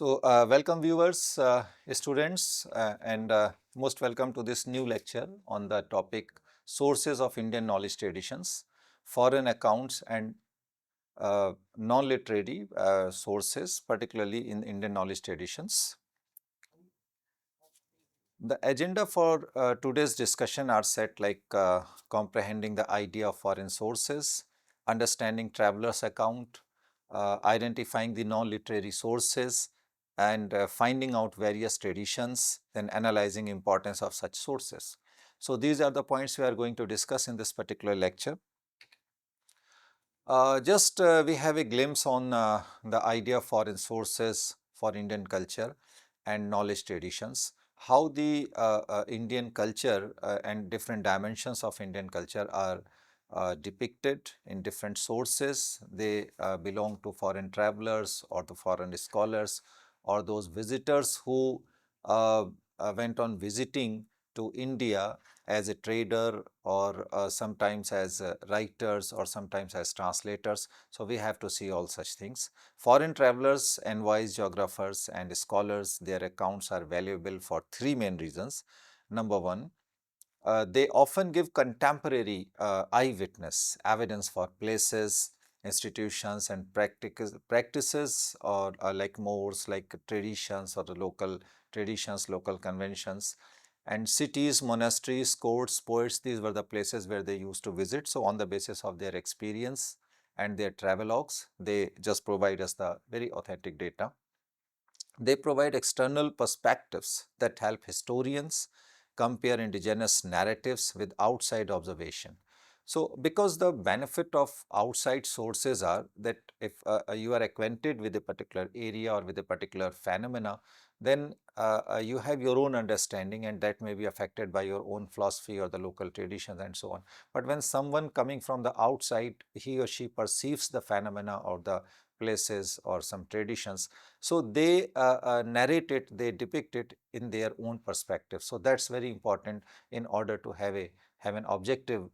Welcome viewers, students, and most welcome to this new lecture on the topic Sources of Indian Knowledge Traditions, Foreign Accounts and Non-Literary Sources, particularly in Indian Knowledge Traditions. The agenda for today's discussion are set like comprehending the idea of foreign sources, understanding traveler's account, identifying the non-literary sources, and finding out various traditions, then analyzing importance of such sources. So these are the points we are going to discuss in this particular lecture. We have a glimpse on the idea of foreign sources for Indian culture and knowledge traditions, how the Indian culture and different dimensions of Indian culture are depicted in different sources. They belong to foreign travelers or to foreign scholars or those visitors who went on visiting to India as a trader or sometimes as writers or sometimes as translators. So, we have to see all such things. Foreign travelers, envoys, geographers and scholars, their accounts are valuable for three main reasons. Number one, they often give contemporary eyewitness evidence for places, institutions and practices or like mores, like traditions or the local traditions, local conventions, and cities, monasteries, courts, poets, these were the places where they used to visit. So, on the basis of their experience and their travelogues, they just provide us the very authentic data. They provide external perspectives that help historians compare indigenous narratives with outside observation. So, because the benefit of outside sources are that if you are acquainted with a particular area or with a particular phenomena, then you have your own understanding and that may be affected by your own philosophy or the local traditions and so on. But when someone coming from the outside, he or she perceives the phenomena or the places or some traditions, so they narrate it, they depict it in their own perspective. So that's very important in order to have an objective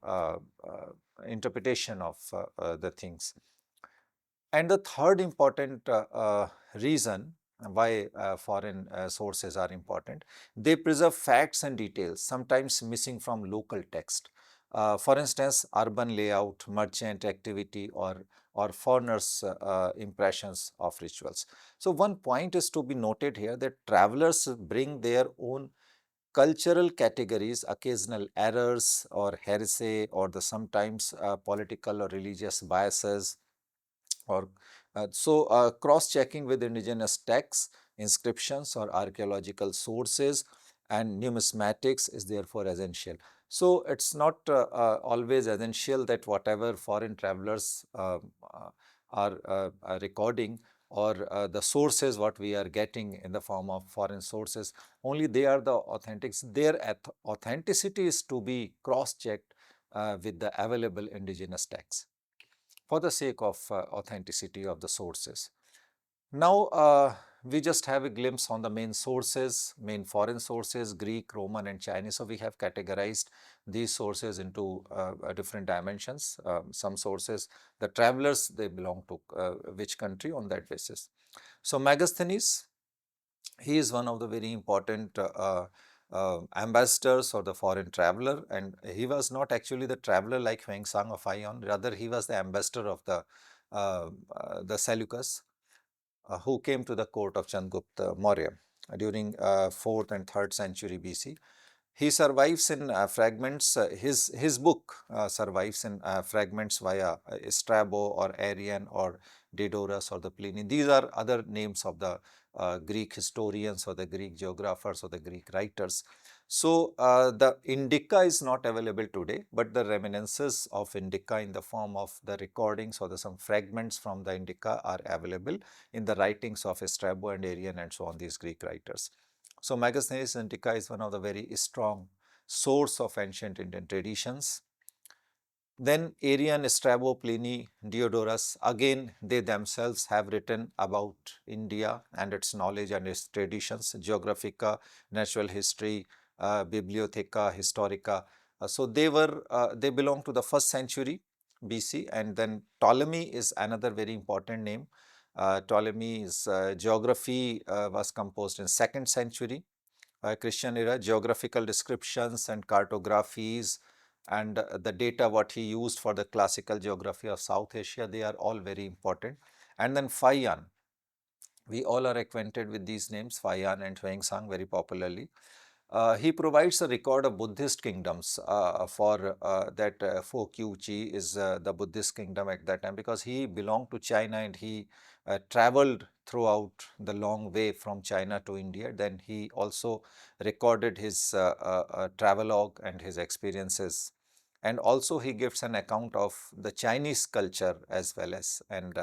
interpretation of the things. And the third important reason why foreign sources are important, they preserve facts and details, sometimes missing from local text. For instance, urban layout, merchant activity, or foreigners' impressions of rituals. So, one point is to be noted here that travelers bring their own cultural categories, occasional errors or heresy, or the sometimes political or religious biases or cross-checking with indigenous texts, inscriptions or archaeological sources and numismatics is therefore essential. So, it is not always essential that whatever foreign travelers are recording or the sources what we are getting in the form of foreign sources, only they are the authentics. Their authenticity is to be cross-checked with the available indigenous texts for the sake of authenticity of the sources. Now, we just have a glimpse on the main sources, main foreign sources, Greek, Roman and Chinese. So, we have categorized these sources into different dimensions. Some sources, the travelers, they belong to which country on that basis. So, Megasthenes, he is one of the very important ambassadors or the foreign traveler, and he was not actually the traveler like Huang Sang of Ion, rather he was the ambassador of the Seleucus who came to the court of Chandragupta Maurya during 4th and 3rd century BC. He survives in fragments, his book survives in fragments via Strabo or Arrian or Diodorus or the Pliny. These are other names of the Greek historians or the Greek geographers or the Greek writers. So, the Indica is not available today, but the reminiscences of Indica in the form of the recordings or some fragments from the Indica are available in the writings of Strabo and Arrian and so on, these Greek writers. So, Megasthenes Indica is one of the very strong source of ancient Indian traditions. Then Arrian, Strabo, Pliny, Diodorus, again they themselves have written about India and its knowledge and its traditions, Geographica, Natural History, Bibliotheca Historica. So, they belong to the 1st century BC, and then Ptolemy is another very important name. Ptolemy's geography was composed in 2nd century Christian era. Geographical descriptions and cartographies and the data what he used for the classical geography of South Asia, they are all very important. And then Faiyan, we all are acquainted with these names, Faiyan and Huangsang very popularly. He provides a record of Buddhist kingdoms for that Fo Chi is the Buddhist kingdom at that time, because he belonged to China and he traveled throughout the long way from China to India. Then he also recorded his travelogue and his experiences. And also he gives an account of the Chinese culture as well as, and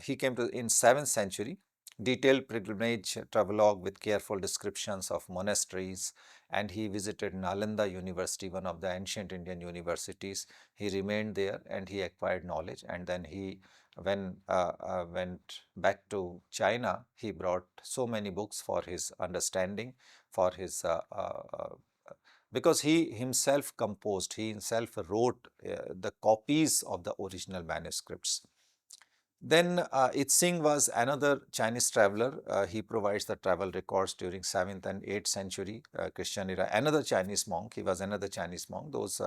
he came to in 7th century, detailed pilgrimage travelogue with careful descriptions of monasteries, and he visited Nalanda University, one of the ancient Indian universities. He remained there and he acquired knowledge, and then he, when went back to China, he brought so many books for his understanding, for his because he himself composed, he himself wrote the copies of the original manuscripts. Then Itzing was another Chinese traveler. He provides the travel records during 7th and 8th century Christian era. Another Chinese monk. He was another Chinese monk. Those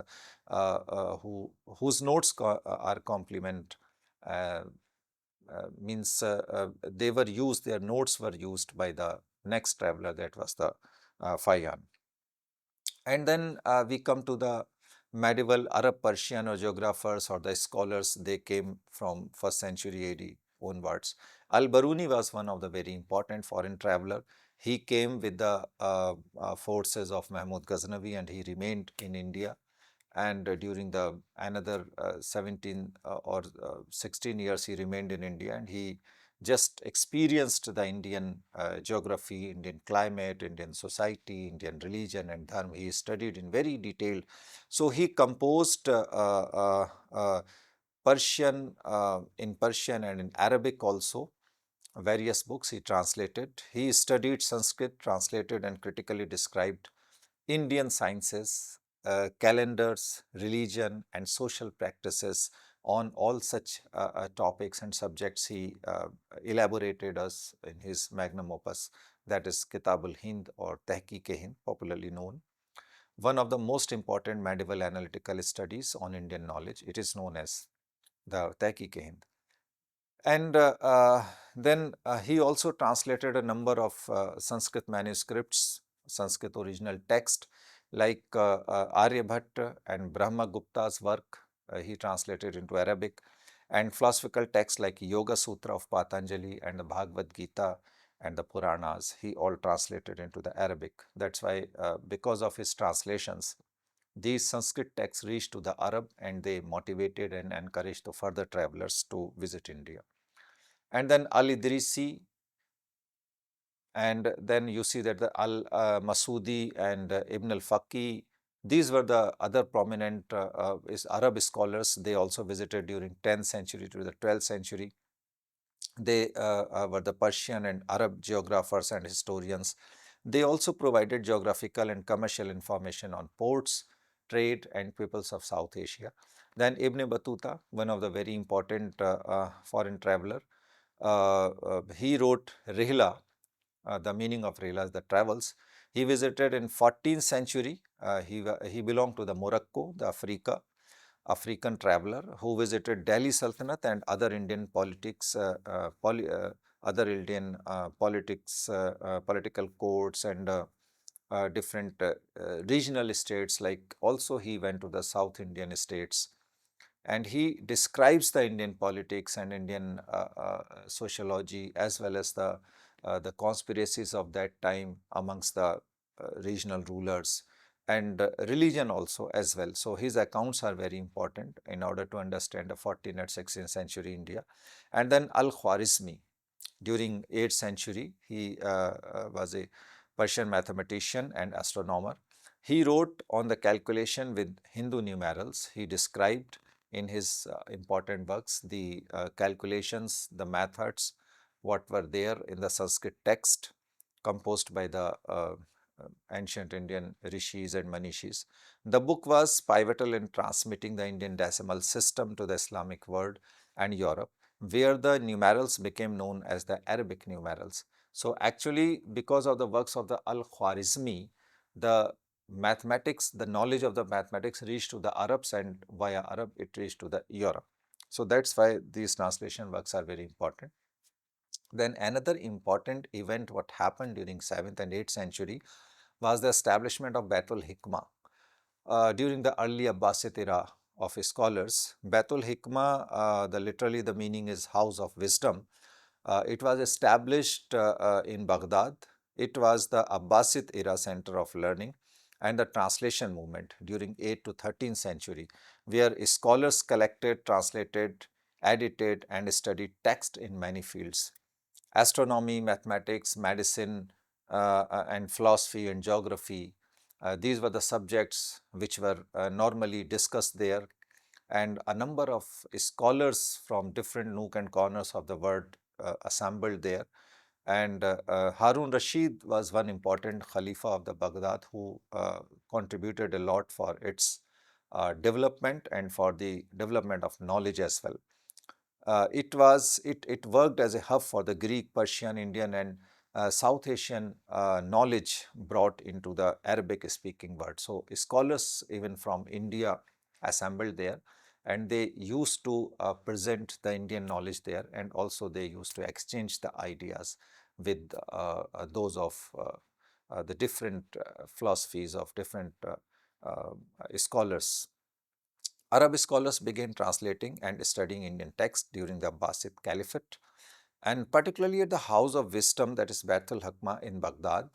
whose notes are complement uh, means they were used. Their notes were used by the next traveler. That was the Faiyan. And then we come to the medieval Arab Persian or geographers or the scholars. They came from 1st century AD onwards. Al-Baruni was one of the very important foreign traveler. He came with the forces of Mahmud Ghaznavi and he remained in India. And during the another 17 or 16 years he remained in India, and he just experienced the Indian geography, Indian climate, Indian society, Indian religion and dharma. He studied in very detailed. So he composed Persian, in Persian and in Arabic also, various books he translated. He studied Sanskrit, translated and critically described Indian sciences, calendars, religion and social practices. On all such topics and subjects, he elaborated us in his magnum opus, that is Kitab-ul-Hind or Tehqiq-e-Hind, popularly known. One of the most important medieval analytical studies on Indian knowledge. It is known as the Tehqiq-e-Hind. And then he also translated a number of Sanskrit manuscripts, Sanskrit original text, like Aryabhatta and Brahma Gupta's work. He translated into Arabic, and philosophical texts like Yoga Sutra of Patanjali and the Bhagavad Gita and the Puranas. He all translated into the Arabic. That's why, because of his translations, these Sanskrit texts reached to the Arab and they motivated and encouraged the further travelers to visit India. And then Al-Idrisi, and then you see that the Al-Masudi and Ibn al-Faqih, these were the other prominent Arab scholars. They also visited during 10th century to the 12th century. They were the Persian and Arab geographers and historians. They also provided geographical and commercial information on ports, trade and peoples of South Asia. Then Ibn Battuta, one of the very important foreign traveler, he wrote Rihla. The meaning of Rihla is the travels. He visited in 14th century. He belonged to the Morocco, the African traveler who visited Delhi Sultanate and other Indian politics, other Indian politics, political courts and different regional states. Like also he went to the South Indian states, and he describes the Indian politics and Indian sociology as well as the conspiracies of that time amongst the regional rulers and religion also as well. So his accounts are very important in order to understand the 14th and 16th century India. And then Al-Khwarizmi, during 8th century, he was a Persian mathematician and astronomer. He wrote on the calculation with Hindu numerals. He described in his important works the calculations, the methods, what were there in the Sanskrit text composed by the ancient Indian rishis and manishis. The book was pivotal in transmitting the Indian decimal system to the Islamic world and Europe. where the numerals became known as the Arabic numerals. So actually, because of the works of the Al-Khwarizmi, the mathematics, the knowledge of the mathematics reached to the Arabs, and via Arab it reached to the Europe. So that's why these translation works are very important. Then another important event what happened during 7th and 8th century was the establishment of Bait-al-Hikmah. During the early Abbasid era of scholars, Bait-al-Hikmah, literally the meaning is house of wisdom. It was established in Baghdad. It was the Abbasid era center of learning and the translation movement during 8th to 13th century, where scholars collected, translated, edited and studied text in many fields: astronomy, mathematics, medicine, and philosophy and geography. These were the subjects which were normally discussed there, and a number of scholars from different nook and corners of the world assembled there. And Harun Rashid was one important Khalifa of the Baghdad who contributed a lot for its development and for the development of knowledge as well. It worked as a hub for the Greek, Persian, Indian and South Asian knowledge brought into the Arabic speaking world. So scholars even from India assembled there, and they used to present the Indian knowledge there, and also they used to exchange the ideas with those of the different philosophies of different scholars. Arab scholars began translating and studying Indian texts during the Abbasid Caliphate, and particularly at the House of Wisdom, that is Bait-al-Hikmah in Baghdad.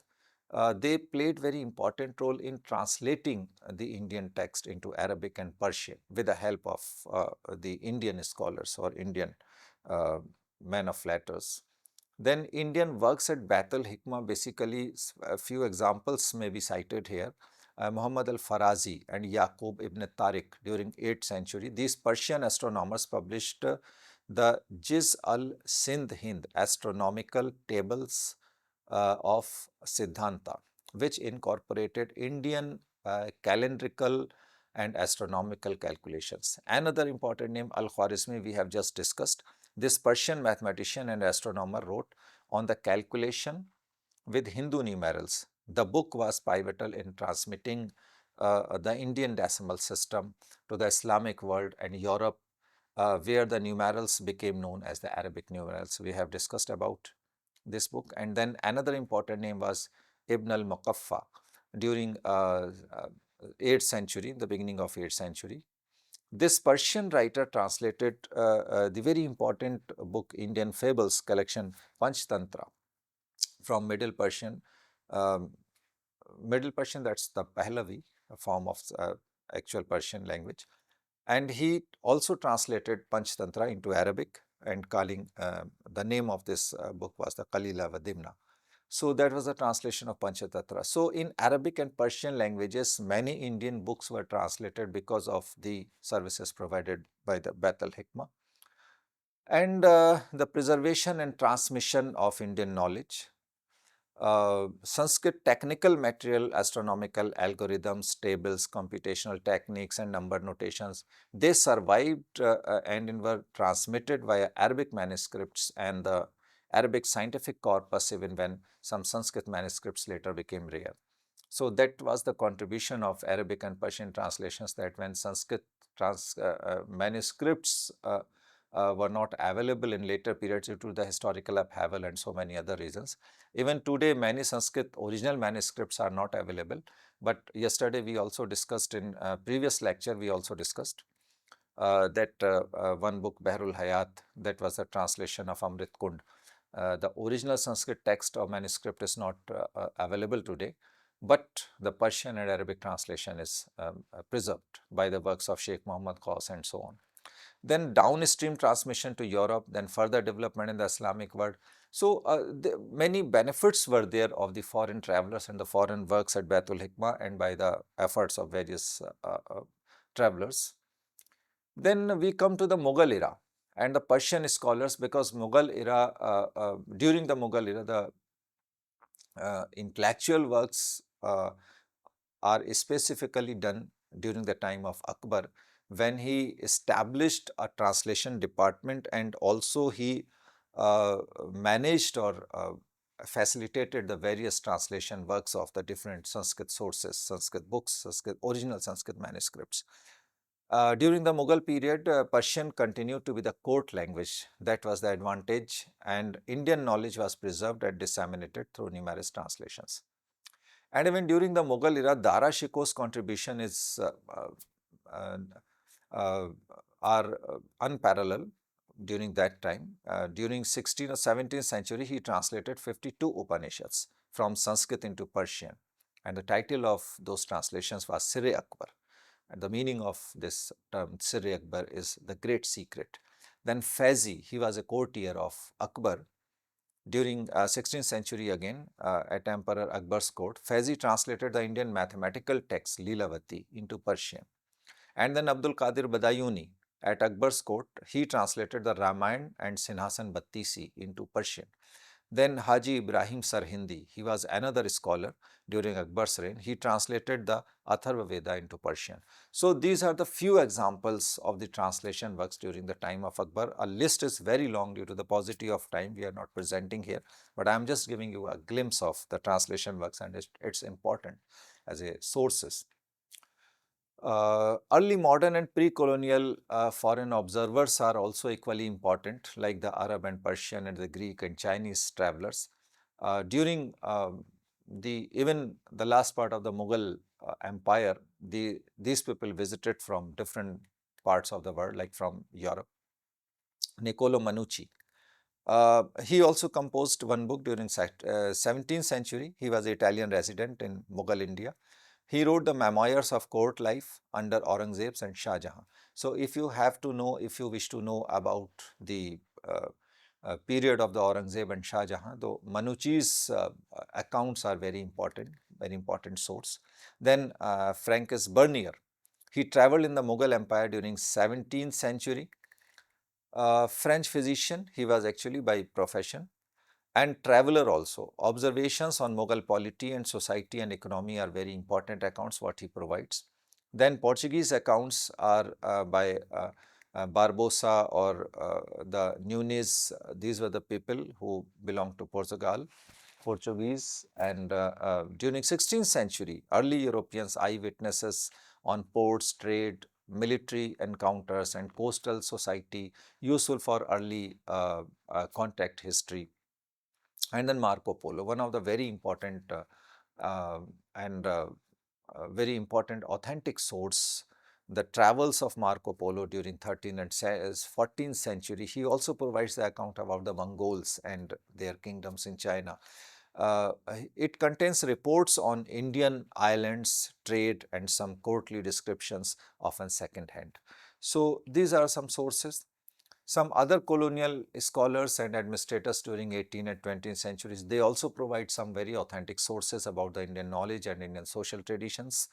They played very important role in translating the Indian text into Arabic and Persian with the help of the Indian scholars or Indian uh, men of letters. Then Indian works at Bait-al-Hikmah, basically a few examples may be cited here. Muhammad al-Farazi and Yaqub ibn Tariq during 8th century. These Persian astronomers published the Jiz al-Sindh Hind astronomical tables of Siddhanta, which incorporated Indian calendrical and astronomical calculations. Another important name, Al-Khwarizmi, we have just discussed. This Persian mathematician and astronomer wrote on the calculation with Hindu numerals. The book was pivotal in transmitting the Indian decimal system to the Islamic world and Europe, where the numerals became known as the Arabic numerals. We have discussed about this book. And then another important name was Ibn al-Muqaffa during 8th century, the beginning of 8th century. This Persian writer translated the very important book, Indian Fables collection, Panchtantra, from Middle Persian. Um, Middle Persian, that's the Pahlavi form of actual Persian language. And he also translated Panchtantra into Arabic, and calling the name of this book was the Qalila wa Dimna. So that was the translation of Panchatantra. So in Arabic and Persian languages, many Indian books were translated because of the services provided by the Bait-al-Hikmah. And the preservation and transmission of Indian knowledge. Sanskrit technical material, astronomical algorithms, tables, computational techniques and number notations, they survived and were transmitted via Arabic manuscripts and the Arabic scientific corpus, even when some Sanskrit manuscripts later became rare. So that was the contribution of Arabic and Persian translations, that when Sanskrit manuscripts were not available in later periods due to the historical upheaval and so many other reasons. Even today, many Sanskrit original manuscripts are not available. But yesterday we also discussed in previous lecture, we also discussed that one book, Bahrul Hayat, that was a translation of Amrit Kund. The original Sanskrit text or manuscript is not available today, but the Persian and Arabic translation is preserved by the works of Sheikh Muhammad Qaus and so on. Then downstream transmission to Europe, then further development in the Islamic world. So many benefits were there of the foreign travelers and the foreign works at Bait-al-Hikmah and by the efforts of various travelers. Then we come to the Mughal era and the Persian scholars, because Mughal era, during the Mughal era, the intellectual works are specifically done during the time of Akbar, when he established a translation department, and also he managed or facilitated the various translation works of the different Sanskrit sources, Sanskrit books, Sanskrit, original Sanskrit manuscripts. During the Mughal period, Persian continued to be the court language. That was the advantage, and Indian knowledge was preserved and disseminated through numerous translations. And even during the Mughal era, Dara Shikoh's contribution is uh, uh, are unparalleled during that time. During 16th or 17th century, he translated 52 Upanishads from Sanskrit into Persian, and the title of those translations was Sir Akbar. And the meaning of this term Sir Akbar is the great secret. Then Faizi, he was a courtier of Akbar during 16th century again at Emperor Akbar's court. Faizi translated the Indian mathematical text Leelavati into Persian. And then Abdul Qadir Badayuni at Akbar's court, he translated the Ramayana and Sinhasan Battisi into Persian. Then Haji Ibrahim Sarhindi, he was another scholar during Akbar's reign. He translated the Atharva Veda into Persian. So these are the few examples of the translation works during the time of Akbar. A list is very long due to the paucity of time. We are not presenting here, but I am just giving you a glimpse of the translation works, and it's important as a sources. Early modern and pre-colonial foreign observers are also equally important, like the Arab and Persian and the Greek and Chinese travelers. During even the last part of the Mughal empire, these people visited from different parts of the world, like from Europe. Niccolo Manucci. He also composed one book during 17th century. He was an Italian resident in Mughal India. He wrote the memoirs of court life under Aurangzeb and Shah Jahan. So, if you have to know, if you wish to know about the period of the Aurangzeb and Shah Jahan, though Manucci's accounts are very important source. Then Francis Bernier, he traveled in the Mughal Empire during 17th century. French physician, he was actually by profession, and traveler also. Observations on Mughal polity and society and economy are very important accounts what he provides. Then Portuguese accounts are by Barbosa or the Nunes. These were the people who belonged to Portuguese, and during 16th century, early Europeans eyewitnesses on ports, trade, military encounters and coastal society, useful for early contact history. And then Marco Polo, one of the very important and very important authentic source, the travels of Marco Polo during 13th and 14th century. He also provides the account about the Mongols and their kingdoms in China. It contains reports on Indian islands, trade, and some courtly descriptions, often second hand. So these are some sources. Some other colonial scholars and administrators during 18th and 20th centuries, they also provide some very authentic sources about the Indian knowledge and Indian social traditions.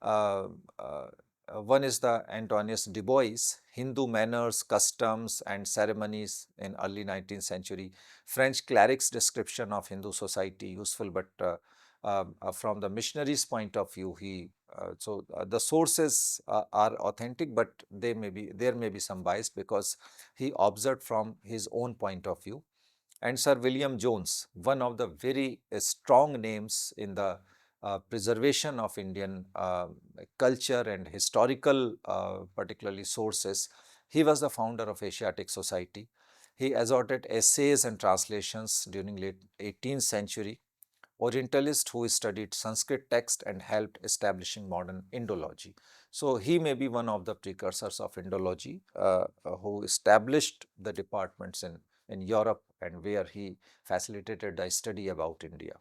Uh, uh, One is the Antonius Du Bois, Hindu manners, customs and ceremonies in early 19th century. French cleric's description of Hindu society, useful, but from the missionaries' point of view, the sources are authentic, but there may be some bias because he observed from his own point of view. And Sir William Jones, one of the very strong names in the preservation of Indian culture and historical, particularly sources. He was the founder of Asiatic Society. He exhorted essays and translations during late 18th century. Orientalist who studied Sanskrit text and helped establishing modern Indology. So he may be one of the precursors of Indology who established the departments in Europe and where he facilitated the study about India.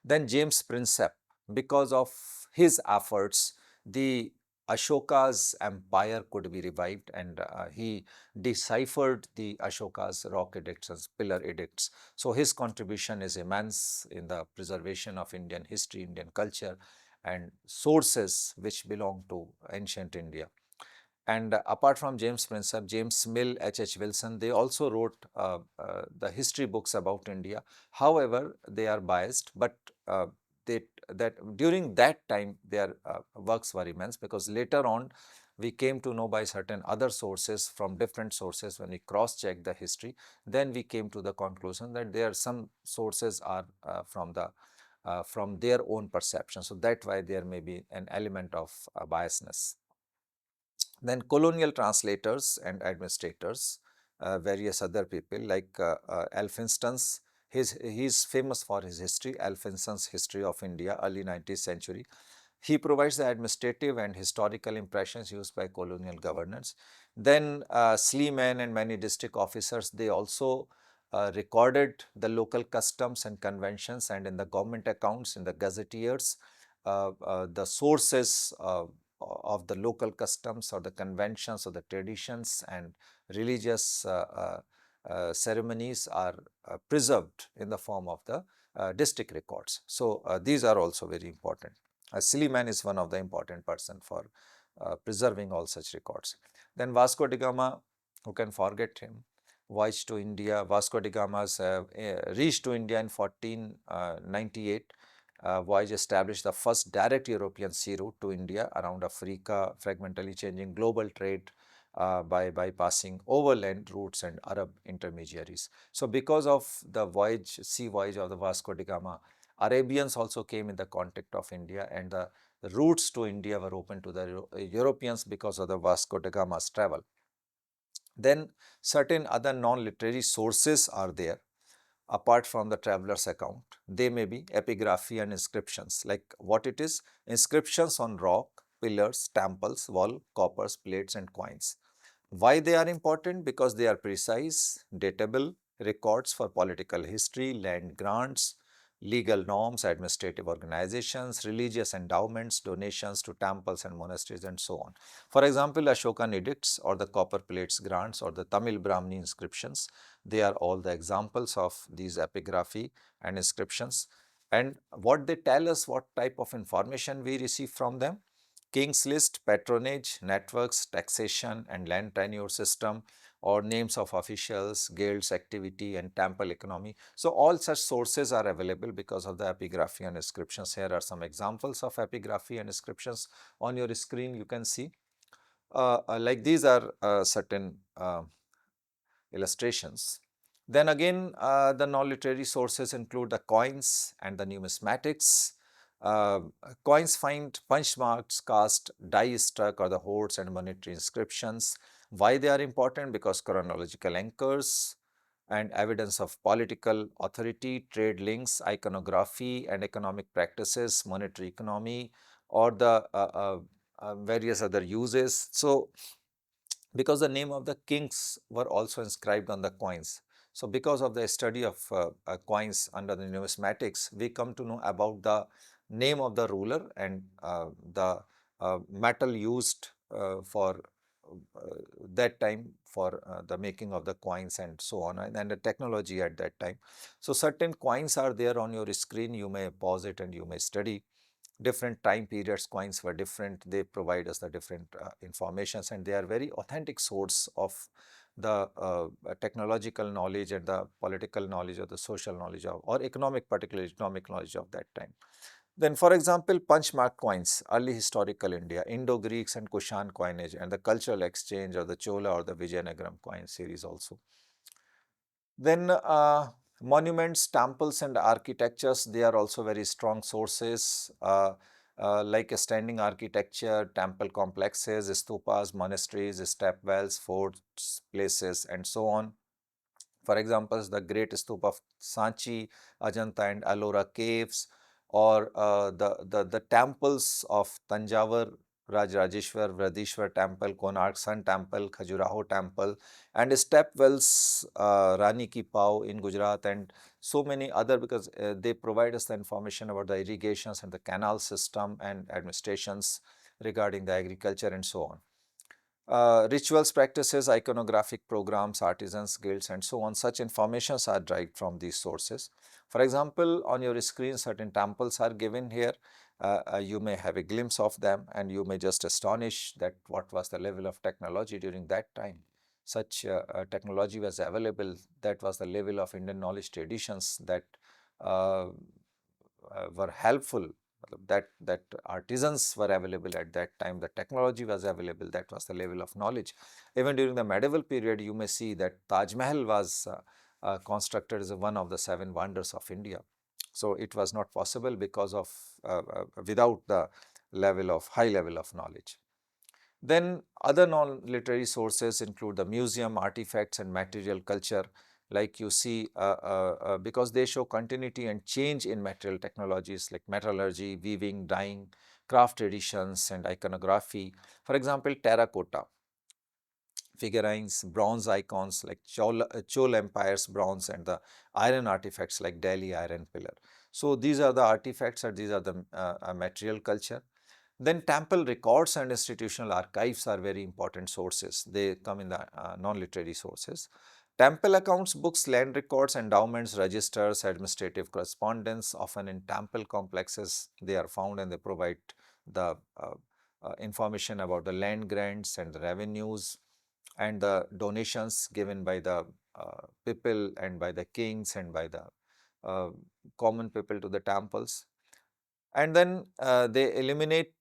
Then James Prinsep, because of his efforts, the Ashoka's empire could be revived, and he deciphered the Ashoka's rock edicts and pillar edicts. So his contribution is immense in the preservation of Indian history, Indian culture, and sources which belong to ancient India. And apart from James Prinsep, James Mill, H. Wilson, they also wrote the history books about India. However, they are biased, but that during that time their works were immense, because later on we came to know by certain other sources from different sources. When we cross-check the history, then we came to the conclusion that there are some sources are from their own perception. So that's why there may be an element of biasness. Then colonial translators and administrators, various other people like Elphinstone's, he's famous for his history, Elphinstone's History of India, early 19th century. He provides the administrative and historical impressions used by colonial governors. Then Sleeman and many district officers, they also recorded the local customs and conventions, and in the government accounts, in the gazetteers, the sources of the local customs or the conventions or the traditions and religious ceremonies are preserved in the form of the district records. So, these are also very important. Silliman is one of the important person for preserving all such records. Then Vasco da Gama, who can forget him, voyage to India. Vasco da Gama's reached to India in 1498. Voyage established the first direct European sea route to India around Africa, fragmentally changing global trade by bypassing overland routes and Arab intermediaries. So, because of the voyage, sea voyage of the Vasco da Gama, Arabians also came in the contact of India, and the routes to India were open to the Europeans because of the Vasco da Gama's travel. Then certain other non-literary sources are there apart from the traveler's account. They may be epigraphy and inscriptions. Like what it is? Inscriptions on rock, pillars, temples, wall, coppers, plates and coins. Why they are important? Because they are precise, datable records for political history, land grants, legal norms, administrative organizations, religious endowments, donations to temples and monasteries and so on. For example, Ashokan edicts or the copper plates grants or the Tamil Brahmini inscriptions, they are all the examples of these epigraphy and inscriptions. And what they tell us, what type of information we receive from them? King's list, patronage, networks, taxation and land tenure system, or names of officials, guilds, activity and temple economy. So, all such sources are available because of the epigraphy and inscriptions. Here are some examples of epigraphy and inscriptions on your screen. You can see like these are certain illustrations. Then again, the non-literary sources include the coins and the numismatics. Uh, Coins find punch marks, cast, die struck or the hoards and monetary inscriptions. Why they are important? Because chronological anchors and evidence of political authority, trade links, iconography and economic practices, monetary economy or the various other uses. So, because the name of the kings were also inscribed on the coins. So, because of the study of coins under the numismatics, we come to know about the name of the ruler and the metal used for that time for the making of the coins and so on, and the technology at that time. So, certain coins are there on your screen. You may pause it and you may study. Different time periods, coins were different. They provide us the different informations, and they are very authentic source of the technological knowledge and the political knowledge or the social knowledge of, or economic, particularly economic knowledge of that time. Then, for example, punch mark coins, early historical India, Indo-Greeks and Kushan coinage, and the cultural exchange of the Chola or the Vijayanagaram coin series also. Then monuments, temples and architectures, they are also very strong sources like standing architecture, temple complexes, stupas, monasteries, step wells, forts, places and so on. For example, the great stupa of Sanchi, Ajanta and Ellora caves, or the temples of Tanjavur, Rajrajeshwar, Vradishwar temple, Konark Sun temple, Khajuraho temple, and step wells, Rani Ki Pao in Gujarat, and so many other, because they provide us the information about the irrigations and the canal system and administrations regarding the agriculture and so on. Rituals, practices, iconographic programs, artisans, guilds and so on. Such informations are derived from these sources. For example, on your screen certain temples are given here. You may have a glimpse of them and you may just astonish that what was the level of technology during that time. Such technology was available. That was the level of Indian knowledge traditions that were helpful, that artisans were available at that time, the technology was available, that was the level of knowledge. Even during the medieval period, you may see that Taj Mahal was constructed as one of the seven wonders of India. So it was not possible because of without the high level of knowledge. Then other non-literary sources include the museum, artifacts and material culture, like you see, because they show continuity and change in material technologies like metallurgy, weaving, dyeing, craft traditions and iconography. For example, terracotta figurines, bronze icons like Chol Empire's bronze, and the iron artifacts like Delhi iron pillar. So these are the artifacts, and these are the material culture. Then temple records and institutional archives are very important sources. They come in the non-literary sources. Temple accounts, books, land records, endowments, registers, administrative correspondence, often in temple complexes they are found, and they provide the information about the land grants and the revenues and the donations given by the people and by the kings and by the uh, common people to the temples. And then they eliminate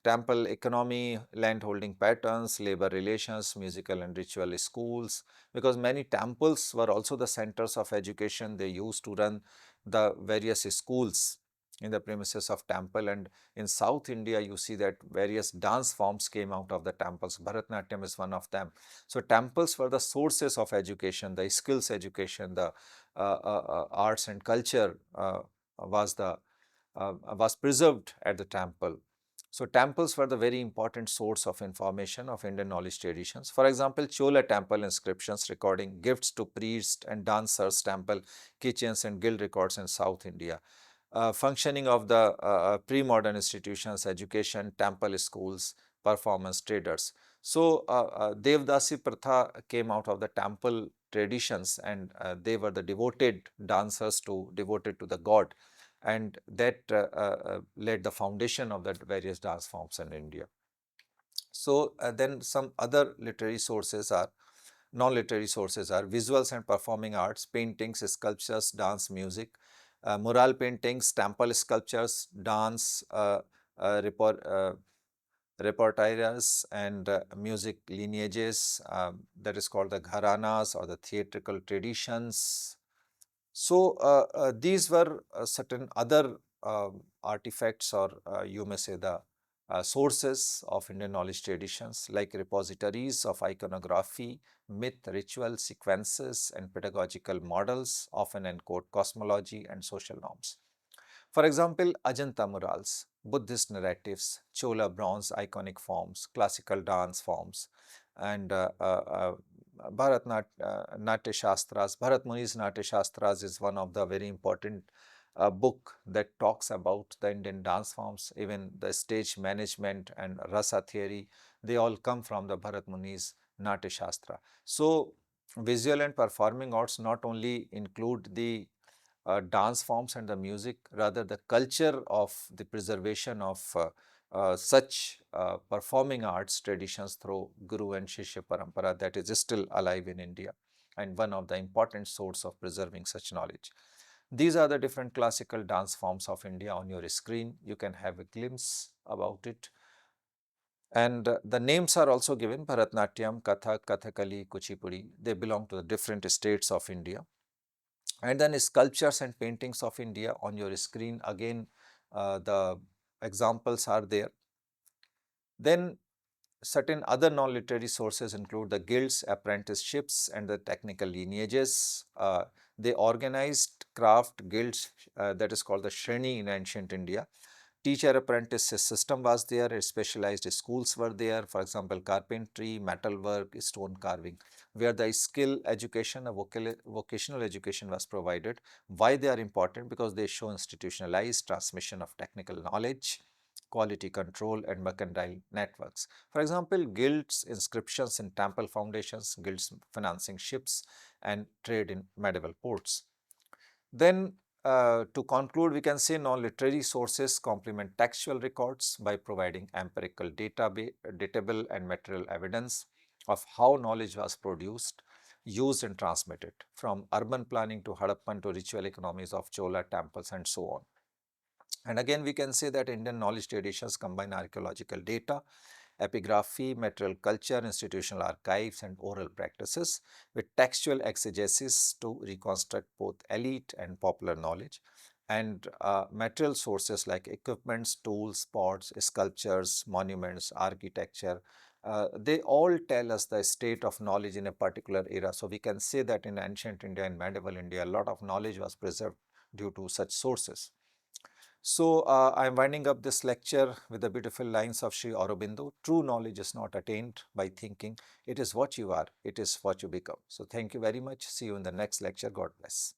temple economy, land holding patterns, labor relations, musical and ritual schools, because many temples were also the centers of education. They used to run the various schools in the premises of temple. And in South India, you see that various dance forms came out of the temples. Bharatanatyam is one of them. So temples were the sources of education, the skills education, the arts and culture was the was preserved at the temple. So temples were the very important source of information of Indian knowledge traditions. For example, Chola temple inscriptions recording gifts to priests and dancers, temple kitchens and guild records in South India. Functioning of the pre-modern institutions, education, temple schools, performance traders. So Devdasi Pratha came out of the temple traditions, and they were the devoted dancers devoted to the god, and that laid the foundation of the various dance forms in India. So then some other literary sources are non-literary sources are visuals and performing arts, paintings, sculptures, dance, music, mural paintings, temple sculptures, dance, repertoires and music lineages, that is called the gharanas or the theatrical traditions. So these were certain other artifacts, or you may say the sources of Indian knowledge traditions, like repositories of iconography, myth, ritual, sequences and pedagogical models, often encode cosmology and social norms. For example, Ajanta murals, Buddhist narratives, Chola bronze iconic forms, classical dance forms, and Natya Shastras. Bharat Muni's Natya Shastras is one of the very important book that talks about the Indian dance forms. Even the stage management and rasa theory, they all come from the Bharat Muni's Natya Shastra. So visual and performing arts not only include the dance forms and the music, rather the culture of the preservation of such performing arts traditions through Guru and Shishya Parampara, that is still alive in India and one of the important source of preserving such knowledge. These are the different classical dance forms of India on your screen. You can have a glimpse about it. And the names are also given: Bharatnatyam, Kathak, Kathakali, Kuchipudi. They belong to the different states of India. And then sculptures and paintings of India on your screen. Again, the examples are there. Then certain other non-literary sources include the guilds, apprenticeships and the technical lineages. They organized craft guilds, that is called the Shreni in ancient India. Teacher apprentice system was there, specialized schools were there, for example, carpentry, metalwork, stone carving, where the skill education, a vocational education was provided. Why they are important? Because they show institutionalized transmission of technical knowledge, quality control and mercantile networks. For example, guilds, inscriptions in temple foundations, guilds financing ships and trade in medieval ports. Then to conclude, we can say non-literary sources complement textual records by providing empirical datable and material evidence of how knowledge was produced, used and transmitted, from urban planning to Harappan to ritual economies of Chola temples and so on. And again, we can say that Indian knowledge traditions combine archaeological data, epigraphy, material culture, institutional archives, and oral practices with textual exegesis to reconstruct both elite and popular knowledge. And material sources like equipments, tools, pots, sculptures, monuments, architecture, they all tell us the state of knowledge in a particular era. So we can say that in ancient India and medieval India, a lot of knowledge was preserved due to such sources. So, I am winding up this lecture with the beautiful lines of Sri Aurobindo. True knowledge is not attained by thinking. It is what you are. It is what you become. So, thank you very much. See you in the next lecture. God bless.